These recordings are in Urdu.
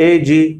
AG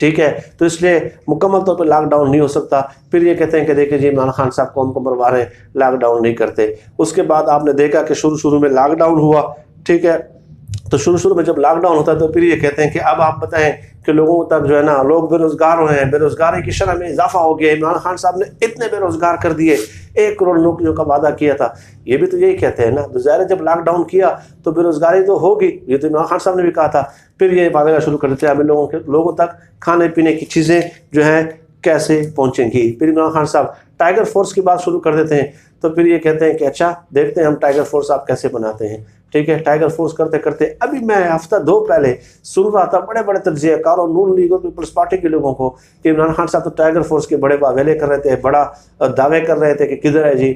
ٹھیک ہے. تو اس لیے مکمل طور پہ لاک ڈاؤن نہیں ہو سکتا. پھر یہ کہتے ہیں کہ دیکھیں جی عمران خان صاحب قوم کو مروا رہے ہیں, لاک ڈاؤن نہیں کرتے. اس کے بعد آپ نے دیکھا کہ شروع میں لاک ڈاؤن ہوا, ٹھیک ہے. تو شروع میں جب لاک ڈاؤن ہوتا ہے تو پھر یہ کہتے ہیں کہ اب آپ بتائیں کہ لوگوں تک جو ہے نا, لوگ بے روزگار ہوئے ہیں, بے روزگاری کی شرح میں اضافہ ہو گیا. عمران خان صاحب نے اتنے بے روزگار کر دیے, 1 کروڑ نوکریوں کا وعدہ کیا تھا. یہ بھی تو یہی کہتے ہیں نا. تو ظاہر ہے جب لاک ڈاؤن کیا تو بے روزگاری تو ہوگی, یہ تو عمران خان صاحب نے بھی کہا تھا. پھر یہ وعدہ شروع کر دیتے ہیں اب لوگوں تک کھانے پینے کی چیزیں جو ہیں کیسے پہنچیں گی. پھر عمران خان صاحب ٹائیگر فورس کی بات شروع کر دیتے ہیں. تو پھر یہ کہتے ہیں کہ اچھا دیکھتے ہیں ہم ٹائیگر فورس آپ کیسے بناتے ہیں. ٹھیک ہے, ٹائیگر فورس کرتے کرتے ابھی میں ہفتہ 2 پہلے سن رہا تھا بڑے بڑے تجزیہ کاروں, نون لیگ اور پیپلز پارٹی کے لوگوں کو, کہ عمران خان صاحب تو ٹائیگر فورس کے بڑے واویلے کر رہے تھے, بڑا دعوے کر رہے تھے کہ کدھر ہے جی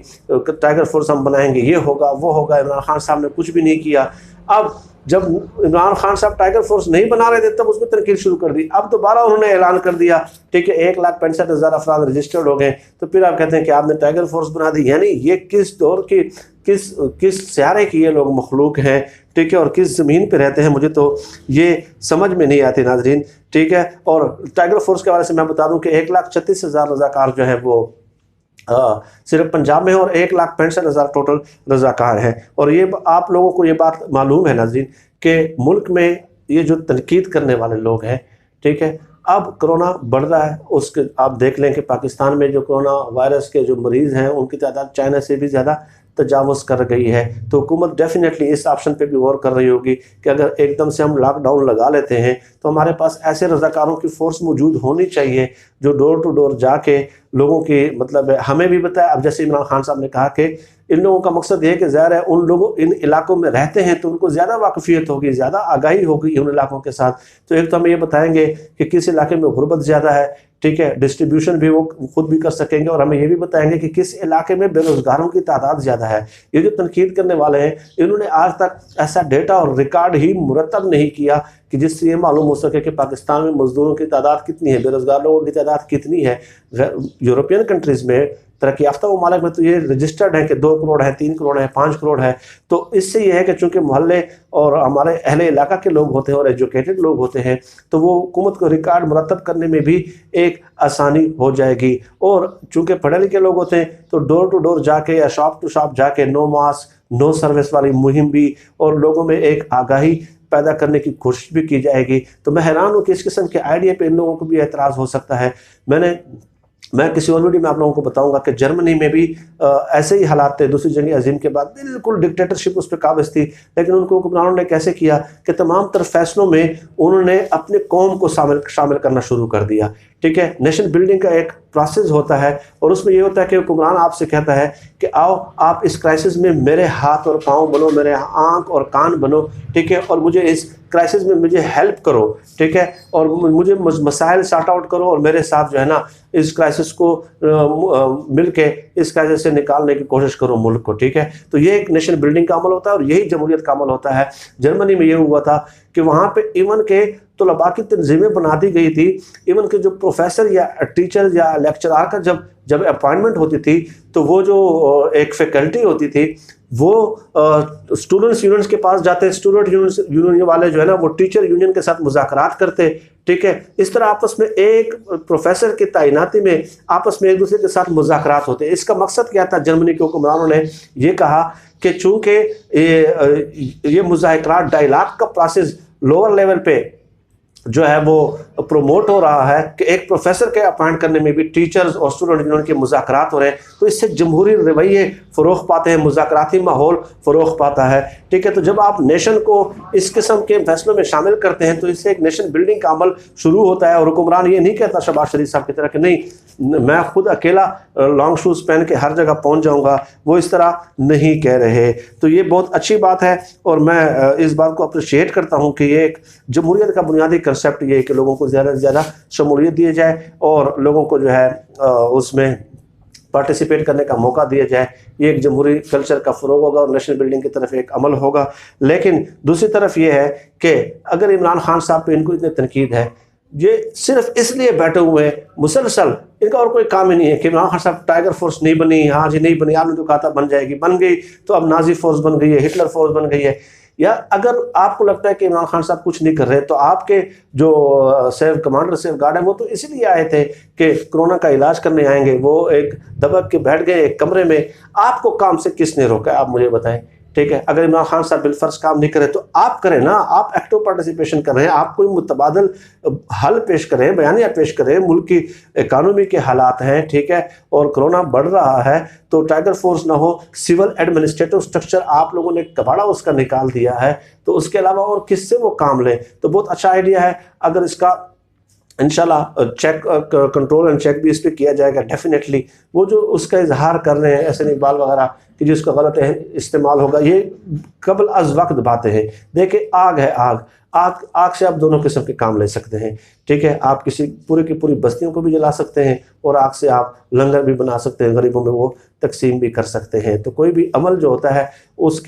ٹائیگر فورس ہم بنائیں گے, یہ ہوگا وہ ہوگا. عمران خان صاحب نے کچھ بھی نہیں کیا. اب جب عمران خان صاحب ٹائیگر فورس نہیں بنا رہے تھے تب اس میں تنقید شروع کر دی. اب دوبارہ انہوں نے اعلان کر دیا, ٹھیک ہے, 1,65,000 افراد رجسٹرڈ ہو گئے. تو پھر آپ کہتے ہیں کہ آپ نے ٹائیگر فورس بنا دی. یعنی یہ کس دور کی کس سیارے کی یہ لوگ مخلوق ہیں, ٹھیک ہے, اور کس زمین پہ رہتے ہیں, مجھے تو یہ سمجھ میں نہیں آتی ناظرین. ٹھیک ہے. اور ٹائیگر فورس کے حوالے سے میں بتا دوں کہ 1,36,000 رضاکار جو ہیں وہ صرف پنجاب میں, اور 1,65,000 ٹوٹل رضاکار ہیں. اور یہ آپ لوگوں کو یہ بات معلوم ہے ناظرین کہ ملک میں یہ جو تنقید کرنے والے لوگ ہیں, ٹھیک ہے, اب کرونا بڑھ رہا ہے. اس کے آپ دیکھ لیں کہ پاکستان میں جو کرونا وائرس کے جو مریض ہیں ان کی تعداد چائنا سے بھی زیادہ تجاوز کر گئی ہے. تو حکومت ڈیفینیٹلی اس آپشن پہ بھی غور کر رہی ہوگی کہ اگر ایک دم سے ہم لاک ڈاؤن لگا لیتے ہیں تو ہمارے پاس ایسے رضاکاروں کی فورس موجود ہونی چاہیے جو ڈور ٹو ڈور جا کے لوگوں کی مطلب ہمیں بھی بتائے. اب جیسے عمران خان صاحب نے کہا کہ ان لوگوں کا مقصد یہ ہے کہ ظاہر ہے ان لوگوں ان علاقوں میں رہتے ہیں تو ان کو زیادہ واقفیت ہوگی, زیادہ آگاہی ہوگی ان علاقوں کے ساتھ. تو ایک تو ہمیں یہ بتائیں گے کہ کس علاقے میں غربت زیادہ ہے, ٹھیک ہے, ڈسٹریبیوشن بھی وہ خود بھی کر سکیں گے, اور ہمیں یہ بھی بتائیں گے کہ کس علاقے میں بے روزگاروں کی تعداد زیادہ ہے. یہ جو تنقید کرنے والے ہیں انہوں نے آج تک ایسا ڈیٹا اور ریکارڈ ہی مرتب نہیں کیا کہ جس سے یہ معلوم ہو سکے کہ پاکستان میں مزدوروں کی تعداد کتنی ہے, بے روزگار لوگوں کی تعداد کتنی ہے. یورپین کنٹریز میں, ترقی یافتہ ممالک میں تو یہ رجسٹرڈ ہیں کہ 2 کروڑ ہے, 3 کروڑ ہے, 5 کروڑ ہے. تو اس سے یہ ہے کہ چونکہ محلے اور ہمارے اہل علاقہ کے لوگ ہوتے ہیں اور ایجوکیٹڈ لوگ ہوتے ہیں تو وہ حکومت کو ریکارڈ مرتب کرنے میں بھی ایک آسانی ہو جائے گی. اور چونکہ پڑھے لکھے لوگ ہوتے ہیں تو ڈور ٹو ڈور جا کے یا شاپ ٹو شاپ جا کے نو ماسک نو سروس والی مہم بھی اور لوگوں میں ایک آگاہی پیدا کرنے کی کوشش بھی کی جائے گی. تو میں حیران ہوں کہ اس قسم کے آئیڈیا پہ ان لوگوں کو بھی اعتراض ہو سکتا ہے. میں کسی اور ویڈیو میں آپ لوگوں کو بتاؤں گا کہ جرمنی میں بھی ایسے ہی حالات تھے. دوسری جنگ عظیم کے بعد بالکل ڈکٹیٹرشپ اس پہ قابض تھی, لیکن ان کو حکمرانوں نے کیسے کیا کہ تمام تر فیصلوں میں انہوں نے اپنے قوم کو شامل کرنا شروع کر دیا. ٹھیک ہے, نیشن بلڈنگ کا ایک پروسیس ہوتا ہے اور اس میں یہ ہوتا ہے کہ حکمران آپ سے کہتا ہے کہ آؤ آپ اس کرائسس میں میرے ہاتھ اور پاؤں بنو, میرے آنکھ اور کان بنو, ٹھیک ہے, اور مجھے اس کرائسس میں مجھے ہیلپ کرو, ٹھیک ہے, اور مجھے مسائل سارٹ آؤٹ کرو اور میرے ساتھ جو ہے نا اس کرائسس کو مل کے اس کرائسس سے نکالنے کی کوشش کرو ملک کو. ٹھیک ہے, تو یہ ایک نیشن بلڈنگ کا عمل ہوتا ہے اور یہی جمہوریت کا عمل ہوتا ہے. جرمنی میں یہ ہوا تھا کہ وہاں پہ ایون کے طلباء کی تنظیمیں بنا دی گئی تھی. ایون کے جو پروفیسر یا ٹیچر یا لیکچرار کا جب اپائنٹمنٹ ہوتی تھی تو وہ جو ایک فیکلٹی ہوتی تھی وہ اسٹوڈنٹس کے پاس جاتے, اسٹوڈنٹ یونین والے جو ہے نا وہ ٹیچر یونین کے ساتھ مذاکرات کرتے. ٹھیک ہے, اس طرح آپس میں ایک پروفیسر کی تعیناتی میں آپس میں ایک دوسرے کے ساتھ مذاکرات ہوتے. اس کا مقصد کیا تھا؟ جرمنی کے حکمرانوں نے یہ کہا کہ چونکہ یہ مذاکرات ڈائیلاگ کا پروسیس لوور لیول پہ جو ہے وہ پروموٹ ہو رہا ہے کہ ایک پروفیسر کے اپائنٹ کرنے میں بھی ٹیچرز اور اسٹوڈنٹ یونین کے مذاکرات ہو رہے ہیں, تو اس سے جمہوری رویے فروغ پاتے ہیں, مذاکراتی ماحول فروغ پاتا ہے. ٹھیک ہے, تو جب آپ نیشن کو اس قسم کے فیصلوں میں شامل کرتے ہیں تو اس سے ایک نیشن بلڈنگ کا عمل شروع ہوتا ہے. اور حکمران یہ نہیں کہتا شہباز شریف صاحب کی طرح کہ نہیں میں خود اکیلا لانگ شوز پہن کے ہر جگہ پہنچ جاؤں گا, وہ اس طرح نہیں کہہ رہے. تو یہ بہت اچھی بات ہے اور میں اس بات کو اپریشیٹ کرتا ہوں کہ یہ ایک جمہوریت کا بنیادی کنسیپٹ یہ ہے کہ لوگوں کو زیادہ سے زیادہ شمولیت دی جائے اور لوگوں کو جو ہے اس میں پارٹیسپیٹ کرنے کا موقع دیا جائے. یہ ایک جمہوری کلچر کا فروغ ہوگا اور نیشنل بلڈنگ کی طرف ایک عمل ہوگا. لیکن دوسری طرف یہ ہے کہ اگر عمران خان صاحب پہ ان کو اتنی تنقید ہے, یہ صرف اس لیے بیٹھے ہوئے ہیں مسلسل, ان کا اور کوئی کام ہی نہیں ہے کہ عمران خان صاحب ٹائیگر فورس نہیں بنی, ہاں جی نہیں بنی, آپ نے تو کہا تھا بن جائے گی, بن گئی, تو اب نازی فورس بن گئی ہے, ہٹلر فورس بن گئی ہے. یا اگر آپ کو لگتا ہے کہ عمران خان صاحب کچھ نہیں کر رہے تو آپ کے جو کمانڈر سیف گارڈ ہیں وہ تو اسی لیے آئے تھے کہ کرونا کا علاج کرنے آئیں گے، وہ ایک دبک کے بیٹھ گئے ایک کمرے میں، آپ کو کام سے کس نے روکا؟ آپ مجھے بتائیں، ٹھیک ہے؟ اگر عمران خان صاحب بالفرض کام نہیں کرے تو آپ کریں نا، آپ ایکٹیو پارٹیسپیشن کر رہے ہیں، آپ کوئی متبادل حل پیش کریں، بیانیہ پیش کریں، ملک کی اکانومی کے حالات ہیں، ٹھیک ہے، اور کرونا بڑھ رہا ہے تو ٹائیگر فورس نہ ہو، سول ایڈمنسٹریٹو سٹرکچر آپ لوگوں نے کباڑا اس کا نکال دیا ہے، تو اس کے علاوہ اور کس سے وہ کام لیں؟ تو بہت اچھا آئیڈیا ہے، اگر اس کا انشاءاللہ چیک کنٹرول اینڈ چیک بھی اس پہ کیا جائے گا ڈیفینیٹلی۔ وہ جو اس کا اظہار کر رہے ہیں احسن اقبال وغیرہ کہ جس کا غلط استعمال ہوگا، یہ قبل از وقت باتیں ہیں۔ دیکھیں آگ ہے، آگ سے آپ دونوں قسم کے کام لے سکتے ہیں، ٹھیک ہے؟ آپ کسی پورے کی پوری بستیوں کو بھی جلا سکتے ہیں اور آگ سے آپ لنگر بھی بنا سکتے ہیں، غریبوں میں وہ تقسیم بھی کر سکتے ہیں۔ تو کوئی بھی عمل جو ہوتا ہے اس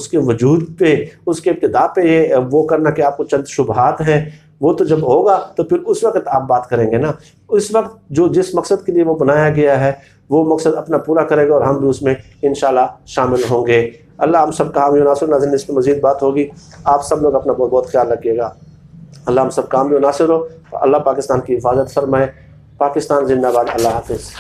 کے وجود پہ، اس کے ابتدا پہ یہ وہ کرنا کہ آپ کو چند شبہات ہیں، وہ تو جب ہوگا تو پھر اس وقت آپ بات کریں گے نا۔ اس وقت جو جس مقصد کے لیے وہ بنایا گیا ہے وہ مقصد اپنا پورا کرے گا اور ہم بھی اس میں انشاءاللہ شامل ہوں گے۔ اللہ ہم سب کا حامی و ناصر۔ ناظرین اس پہ مزید بات ہوگی، آپ سب لوگ اپنا بہت بہت خیال رکھیے گا۔ اللہ ہم سب کا حامی و ناصر ہو، اللہ پاکستان کی حفاظت فرمائے۔ پاکستان زندہ باد۔ اللہ حافظ۔